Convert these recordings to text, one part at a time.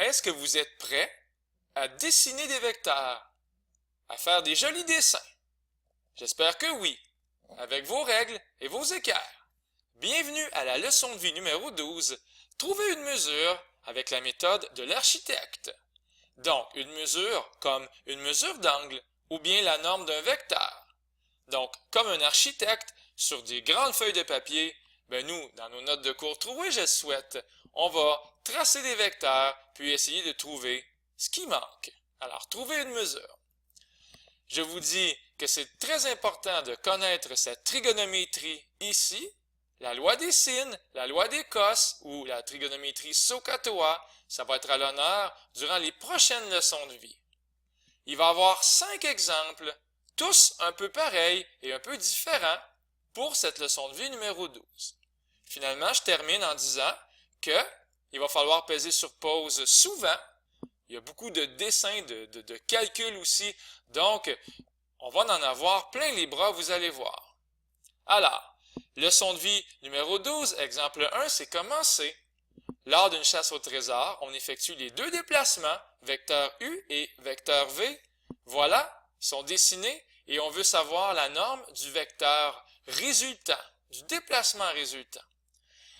Est-ce que vous êtes prêts à dessiner des vecteurs, à faire des jolis dessins? J'espère que oui, avec vos règles et vos équerres. Bienvenue à la leçon de vie numéro 12. Trouver une mesure avec la méthode de l'architecte. Donc, une mesure comme une mesure d'angle ou bien la norme d'un vecteur. Donc, comme un architecte, sur des grandes feuilles de papier, nous, dans nos notes de cours trouvées, je le souhaite, on va tracer des vecteurs puis essayer de trouver ce qui manque. Alors, trouver une mesure. Je vous dis que c'est très important de connaître cette trigonométrie ici, la loi des sines, la loi des cos ou la trigonométrie SOHCAHTOA. Ça va être à l'honneur durant les prochaines leçons de vie. Il va y avoir 5 exemples, tous un peu pareils et un peu différents pour cette leçon de vie numéro 12. Finalement, je termine en disant que il va falloir peser sur pause souvent. Il y a beaucoup de dessins, de calculs aussi, donc on va en avoir plein les bras, vous allez voir. Alors, leçon de vie numéro 12, exemple 1, c'est commencer. Lors d'une chasse au trésor, on effectue les deux déplacements, vecteur U et vecteur V. Voilà, ils sont dessinés et on veut savoir la norme du vecteur résultant, du déplacement résultant.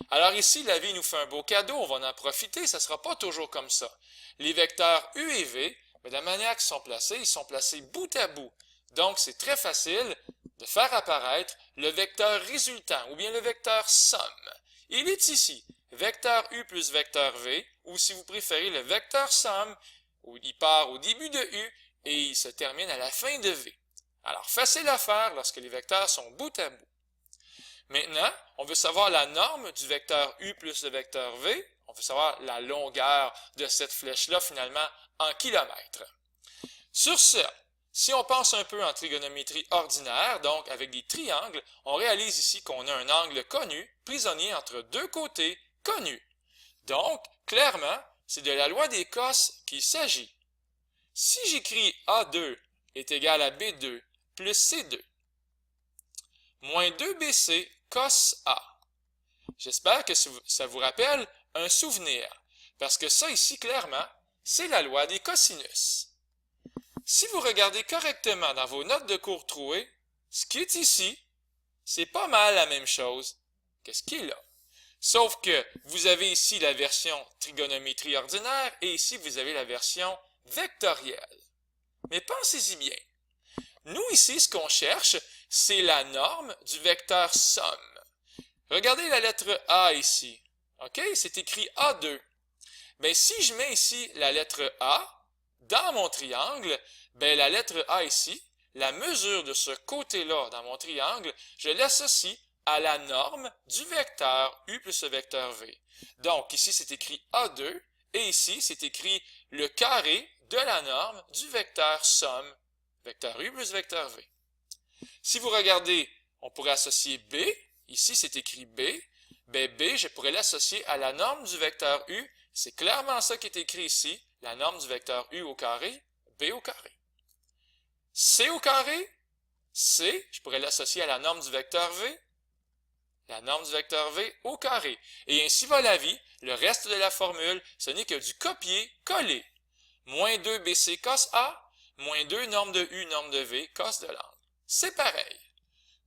Alors ici, la vie nous fait un beau cadeau, on va en profiter, ça ne sera pas toujours comme ça. Les vecteurs U et V, de la manière qu'ils sont placés bout à bout. Donc, c'est très facile de faire apparaître le vecteur résultant ou bien le vecteur somme. Il est ici, vecteur U plus vecteur V, ou si vous préférez le vecteur somme, où il part au début de U et il se termine à la fin de V. Alors, facile à faire lorsque les vecteurs sont bout à bout. Maintenant, on veut savoir la norme du vecteur U plus le vecteur V. On veut savoir la longueur de cette flèche-là, finalement, en kilomètres. Sur ce, si on pense un peu en trigonométrie ordinaire, donc avec des triangles, on réalise ici qu'on a un angle connu, prisonnier entre deux côtés connus. Donc, clairement, c'est de la loi des cos qu'il s'agit. Si j'écris A2 est égal à B2 plus C2, moins 2BC cos A. J'espère que ça vous rappelle un souvenir, parce que ça ici, clairement, c'est la loi des cosinus. Si vous regardez correctement dans vos notes de cours trouées, ce qui est ici, c'est pas mal la même chose que ce qui est là. Sauf que vous avez ici la version trigonométrie ordinaire et ici vous avez la version vectorielle. Mais pensez-y bien. Nous ici, ce qu'on cherche, c'est la norme du vecteur somme. Regardez la lettre A ici. OK? C'est écrit A2. Mais si je mets ici la lettre A dans mon triangle, la lettre A ici, la mesure de ce côté-là dans mon triangle, je l'associe à la norme du vecteur U plus le vecteur V. Donc, ici, c'est écrit A2 et ici, c'est écrit le carré de la norme du vecteur somme, vecteur U plus vecteur V. Si vous regardez, on pourrait associer B. Ici, c'est écrit B. B, je pourrais l'associer à la norme du vecteur U. C'est clairement ça qui est écrit ici, la norme du vecteur U au carré, B au carré. C au carré, C, je pourrais l'associer à la norme du vecteur V, la norme du vecteur V au carré. Et ainsi va la vie, le reste de la formule, ce n'est que du copier-coller. Moins 2 BC cos A, moins 2 norme de U, norme de V, cos de l'angle. C'est pareil.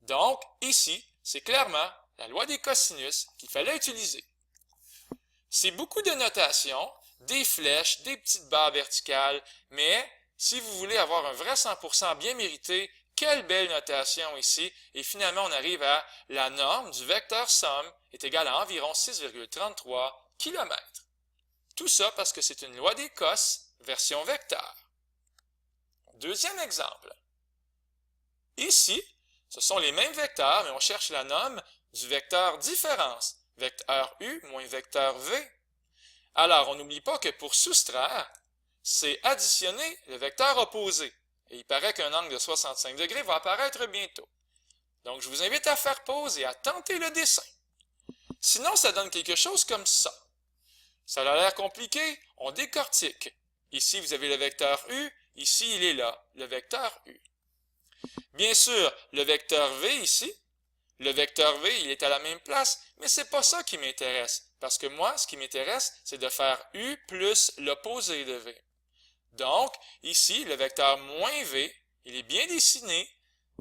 Donc, ici, c'est clairement la loi des cosinus qu'il fallait utiliser. C'est beaucoup de notation, des flèches, des petites barres verticales, mais si vous voulez avoir un vrai 100% bien mérité, quelle belle notation ici, et finalement on arrive à la norme du vecteur somme est égale à environ 6,33 km. Tout ça parce que c'est une loi des cos, version vecteur. Deuxième exemple. Ici, ce sont les mêmes vecteurs, mais on cherche la norme du vecteur différence, vecteur U moins vecteur V. Alors, on n'oublie pas que pour soustraire, c'est additionner le vecteur opposé. Et il paraît qu'un angle de 65 degrés va apparaître bientôt. Donc, je vous invite à faire pause et à tenter le dessin. Sinon, ça donne quelque chose comme ça. Ça a l'air compliqué, on décortique. Ici, vous avez le vecteur U, ici, il est là, le vecteur U. Bien sûr, le vecteur V ici, le vecteur V, il est à la même place, mais c'est pas ça qui m'intéresse. Parce que moi, ce qui m'intéresse, c'est de faire U plus l'opposé de V. Donc, ici, le vecteur moins V, il est bien dessiné.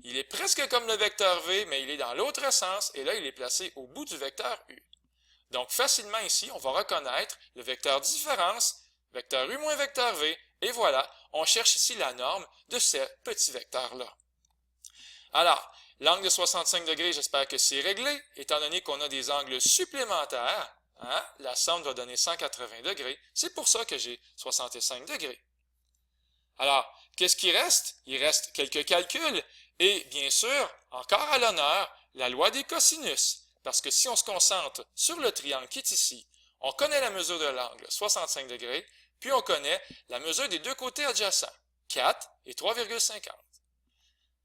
Il est presque comme le vecteur V, mais il est dans l'autre sens, et là, il est placé au bout du vecteur U. Donc, facilement ici, on va reconnaître le vecteur différence, vecteur U moins vecteur V, et voilà, on cherche ici la norme de ce petit vecteur-là. Alors, l'angle de 65 degrés, j'espère que c'est réglé, étant donné qu'on a des angles supplémentaires. Hein? La somme doit donner 180 degrés, c'est pour ça que j'ai 65 degrés. Alors, qu'est-ce qui reste? Il reste quelques calculs, et bien sûr, encore à l'honneur, la loi des cosinus. Parce que si on se concentre sur le triangle qui est ici, on connaît la mesure de l'angle, 65 degrés, puis on connaît la mesure des deux côtés adjacents, 4 et 3,50.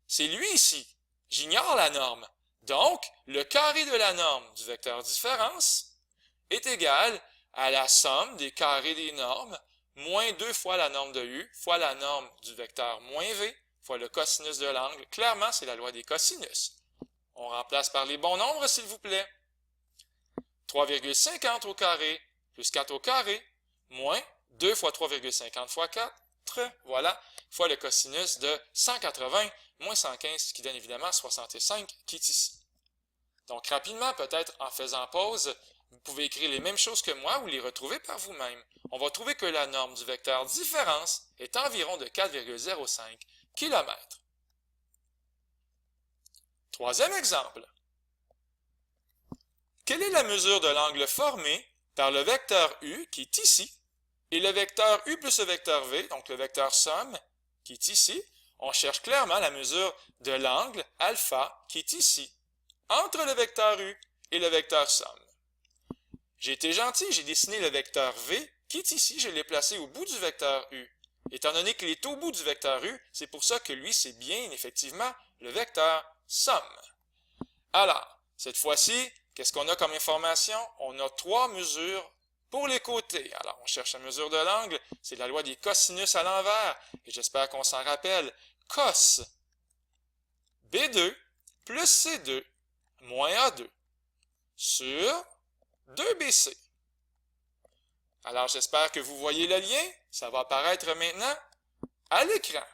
C'est lui ici. J'ignore la norme. Donc, le carré de la norme du vecteur différence est égal à la somme des carrés des normes moins 2 fois la norme de U fois la norme du vecteur moins V fois le cosinus de l'angle. Clairement, c'est la loi des cosinus. On remplace par les bons nombres, s'il vous plaît. 3,50 au carré plus 4 au carré moins 2 fois 3,50 fois 4, voilà, fois le cosinus de 180 moins 115, ce qui donne évidemment 65 qui est ici. Donc rapidement, peut-être en faisant pause, vous pouvez écrire les mêmes choses que moi ou les retrouver par vous-même. On va trouver que la norme du vecteur différence est environ de 4,05 km. Troisième exemple. Quelle est la mesure de l'angle formé par le vecteur U qui est ici et le vecteur U plus le vecteur V, donc le vecteur somme qui est ici? On cherche clairement la mesure de l'angle alpha qui est ici, entre le vecteur U et le vecteur somme. J'ai été gentil, j'ai dessiné le vecteur V qui est ici, je l'ai placé au bout du vecteur U. Étant donné qu'il est au bout du vecteur U, c'est pour ça que lui, c'est bien effectivement le vecteur somme. Alors, cette fois-ci, qu'est-ce qu'on a comme information? On a 3 mesures pour les côtés. Alors, on cherche la mesure de l'angle, c'est la loi des cosinus à l'envers, et j'espère qu'on s'en rappelle. Cos B2 plus C2 moins A2 sur 2BC. Alors, j'espère que vous voyez le lien. Ça va apparaître maintenant à l'écran.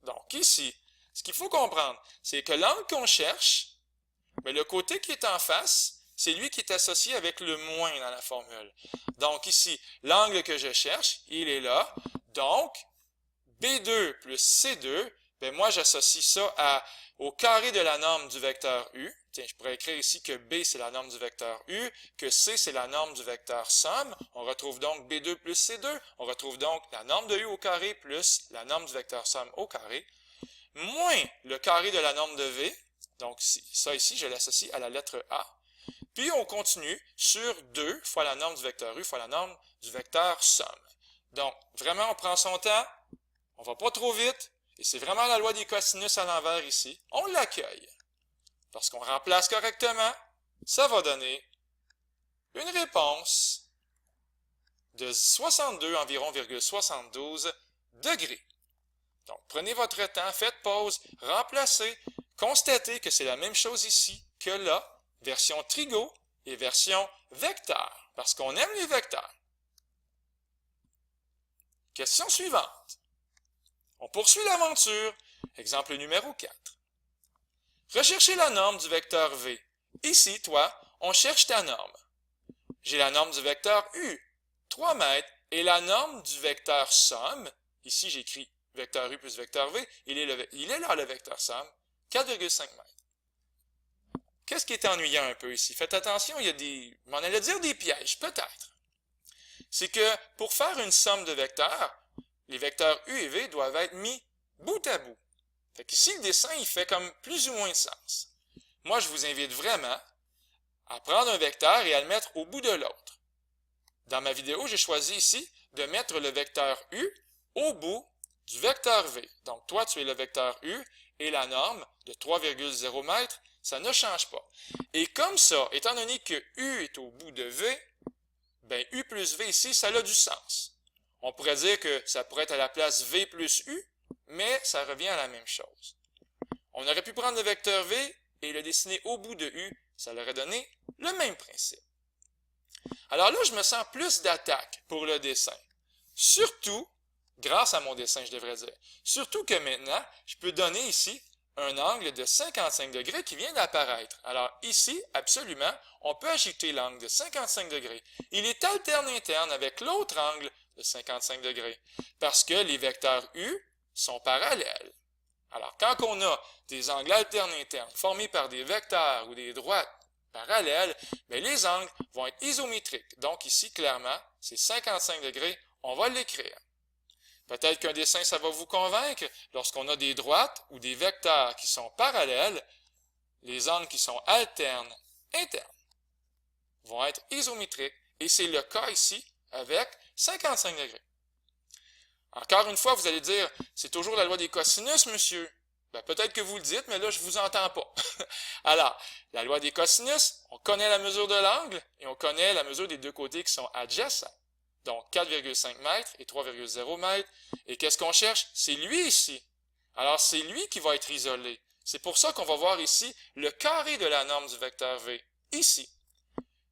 Donc, ici, ce qu'il faut comprendre, c'est que l'angle qu'on cherche, mais le côté qui est en face, c'est lui qui est associé avec le moins dans la formule. Donc, ici, l'angle que je cherche, il est là. Donc, B2 plus C2, ben moi, j'associe ça au carré de la norme du vecteur U. Tiens, je pourrais écrire ici que B, c'est la norme du vecteur U, que C, c'est la norme du vecteur somme. On retrouve donc B2 plus C2. On retrouve donc la norme de U au carré plus la norme du vecteur somme au carré, moins le carré de la norme de V. Donc, ça ici, je l'associe à la lettre A. Puis, on continue sur 2 fois la norme du vecteur U fois la norme du vecteur somme. Donc, vraiment, on prend son temps. On ne va pas trop vite. Et c'est vraiment la loi des cosinus à l'envers ici. On l'accueille. Lorsqu'on remplace correctement, ça va donner une réponse de 62 environ 72 degrés. Donc, prenez votre temps, faites pause, remplacez, constatez que c'est la même chose ici que là, version trigo et version vecteur, parce qu'on aime les vecteurs. Question suivante. On poursuit l'aventure. Exemple numéro 4. Recherchez la norme du vecteur V. Ici, toi, on cherche ta norme. J'ai la norme du vecteur U, 3 mètres, et la norme du vecteur somme, ici j'écris vecteur U plus vecteur V, il est là le vecteur somme, 4,5 mètres. Qu'est-ce qui est ennuyant un peu ici? Faites attention, il y a on allait dire des pièges, peut-être. C'est que pour faire une somme de vecteurs, les vecteurs U et V doivent être mis bout à bout. Fait qu'ici, le dessin, il fait comme plus ou moins de sens. Moi, je vous invite vraiment à prendre un vecteur et à le mettre au bout de l'autre. Dans ma vidéo, j'ai choisi ici de mettre le vecteur U au bout du vecteur V. Donc, toi, tu es le vecteur U et la norme de 3,0 mètres, ça ne change pas. Et comme ça, étant donné que U est au bout de V, ben U plus V ici, ça a du sens. On pourrait dire que ça pourrait être à la place V plus U, mais ça revient à la même chose. On aurait pu prendre le vecteur V et le dessiner au bout de U, ça leur aurait donné le même principe. Alors là, je me sens plus d'attaque pour le dessin. Surtout, grâce à mon dessin, je devrais dire. Surtout que maintenant, je peux donner ici un angle de 55 degrés qui vient d'apparaître. Alors ici, absolument, on peut ajouter l'angle de 55 degrés. Il est alterne-interne avec l'autre angle de 55 degrés, parce que les vecteurs U sont parallèles. Alors, quand on a des angles alterne-internes formés par des vecteurs ou des droites parallèles, bien, les angles vont être isométriques. Donc ici, clairement, c'est 55 degrés, on va l'écrire. Peut-être qu'un dessin, ça va vous convaincre. Lorsqu'on a des droites ou des vecteurs qui sont parallèles, les angles qui sont alternes, internes, vont être isométriques. Et c'est le cas ici avec 55 degrés. Encore une fois, vous allez dire, c'est toujours la loi des cosinus, monsieur. Ben, peut-être que vous le dites, mais là, je ne vous entends pas. Alors, la loi des cosinus, on connaît la mesure de l'angle et on connaît la mesure des deux côtés qui sont adjacents. Donc 4,5 mètres et 3,0 mètres. Et qu'est-ce qu'on cherche? C'est lui ici. Alors, c'est lui qui va être isolé. C'est pour ça qu'on va voir ici le carré de la norme du vecteur V, ici.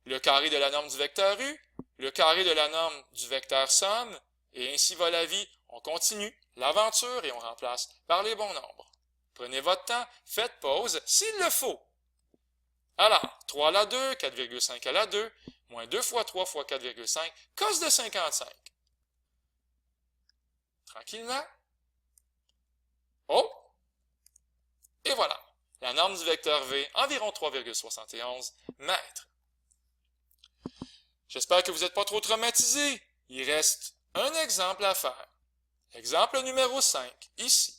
Le carré de la norme du vecteur U, le carré de la norme du vecteur somme, et ainsi va la vie. On continue l'aventure et on remplace par les bons nombres. Prenez votre temps, faites pause s'il le faut. Alors, 3 à la 2, 4,5 à la 2, moins 2 fois 3 fois 4,5, cos de 55. Tranquillement. Oh! Et voilà. La norme du vecteur V, environ 3,71 mètres. J'espère que vous n'êtes pas trop traumatisés. Il reste un exemple à faire. Exemple numéro 5, ici.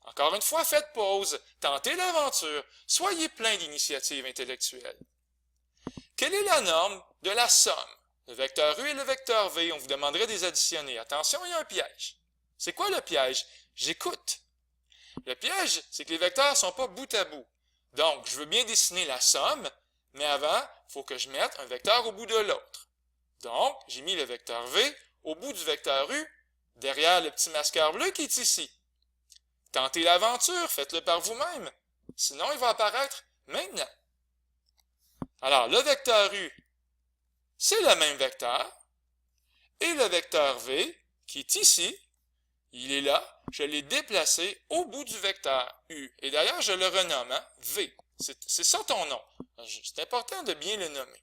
Encore une fois, faites pause, tentez l'aventure, soyez plein d'initiatives intellectuelles. Quelle est la norme de la somme? Le vecteur U et le vecteur V, on vous demanderait de les additionner. Attention, il y a un piège. C'est quoi le piège? J'écoute. Le piège, c'est que les vecteurs ne sont pas bout à bout. Donc, je veux bien dessiner la somme, mais avant, il faut que je mette un vecteur au bout de l'autre. Donc, j'ai mis le vecteur V au bout du vecteur U, derrière le petit masqueur bleu qui est ici. Tentez l'aventure, faites-le par vous-même. Sinon, il va apparaître maintenant. Alors, le vecteur U, c'est le même vecteur. Et le vecteur V, qui est ici, il est là, je l'ai déplacé au bout du vecteur U. Et d'ailleurs, je le renomme, hein, V. C'est ça ton nom. C'est important de bien le nommer.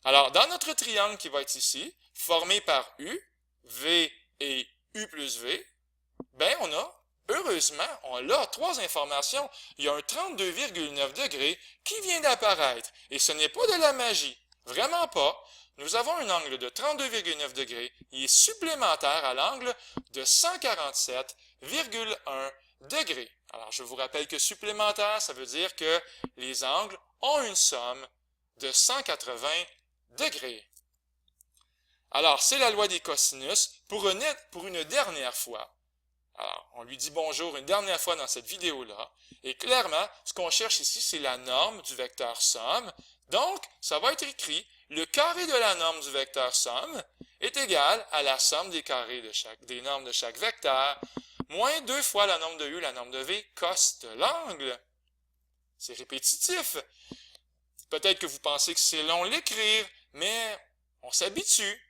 Alors, dans notre triangle qui va être ici, formé par U, V et U plus V, ben heureusement, on a 3 informations. Il y a un 32,9 degrés qui vient d'apparaître. Et ce n'est pas de la magie. Vraiment pas. Nous avons un angle de 32,9 degrés. Il est supplémentaire à l'angle de 147,1 degrés. Alors, je vous rappelle que supplémentaire, ça veut dire que les angles ont une somme de 180 degrés. Alors, c'est la loi des cosinus pour une dernière fois. Alors, on lui dit bonjour une dernière fois dans cette vidéo-là. Et clairement, ce qu'on cherche ici, c'est la norme du vecteur somme. Donc, ça va être écrit, le carré de la norme du vecteur somme est égal à la somme des carrés des normes de chaque vecteur, moins 2 fois la norme de U, la norme de V, cos de l'angle. C'est répétitif. Peut-être que vous pensez que c'est long l'écrire, mais on s'habitue.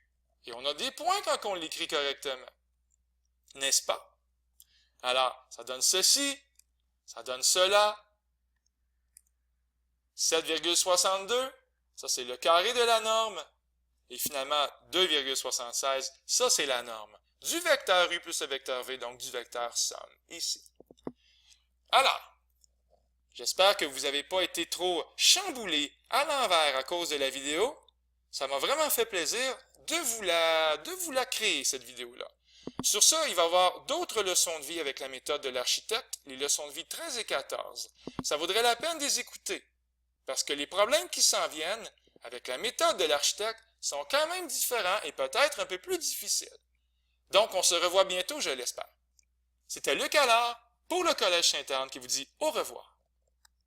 Et on a des points quand on l'écrit correctement. N'est-ce pas? Alors, ça donne ceci, ça donne cela. 7,62, ça c'est le carré de la norme. Et finalement, 2,76, ça c'est la norme du vecteur U plus le vecteur V, donc du vecteur somme, ici. Alors, j'espère que vous n'avez pas été trop chamboulé à l'envers à cause de la vidéo. Ça m'a vraiment fait plaisir de vous la créer, cette vidéo-là. Sur ça, il va y avoir d'autres leçons de vie avec la méthode de l'architecte, les leçons de vie 13 et 14. Ça vaudrait la peine de les écouter, parce que les problèmes qui s'en viennent avec la méthode de l'architecte sont quand même différents et peut-être un peu plus difficiles. Donc, on se revoit bientôt, je l'espère. C'était Luc Allard pour le Collège Sainte-Anne qui vous dit au revoir.